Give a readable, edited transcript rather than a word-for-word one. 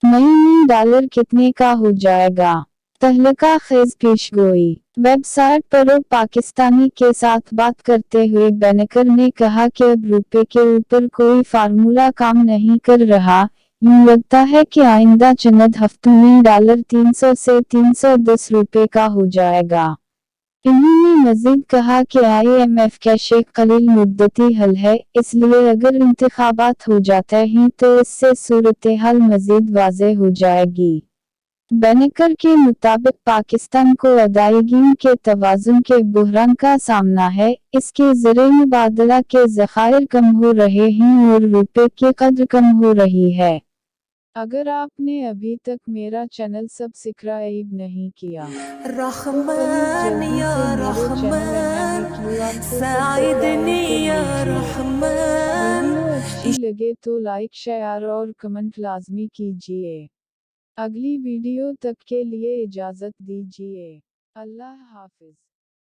मई dollar कितने का हो जाएगा? तहलका खेज पेशगोई। वेबसाइट पर पाकिस्तानी के साथ बात करते हुए बेनकर ने कहा कि अब रुपए के ऊपर कोई फार्मूला काम नहीं कर रहा। यूं लगता है कि आइंदा चंद हफ्तों में डॉलर 300 से 310 रुपए का हो जाएगा। इन्होंने मजीद कहा कि IMF का शेख कलील मुद्दती हल है, इसलिए अगर इंतखाबात हो जाते हैं तो इससे सूरत-ए-हाल मजीद वाज़ेह हो जाएगी। बेनेकर के मुताबिक पाकिस्तान को अदायगियों के तवाज़ुन के बुहरान का सामना है, इसके ज़रिए मुबादला के ज़खायर कम हो रहे हैं और रुपए की कद्र कम हो रही है। अगर आपने अभी तक मेरा चैनल सब्सक्राइब नहीं किया तो प्लीज जल्दी से मेरे चैनल एमएमए क्यूआर को सब्सक्राइब कर लीजिए। वीडियो अच्छी लगे तो लाइक शेयर और कमेंट लाजमी कीजिए। अगली वीडियो तक के लिए इजाज़त दीजिए। अल्लाह हाफिज।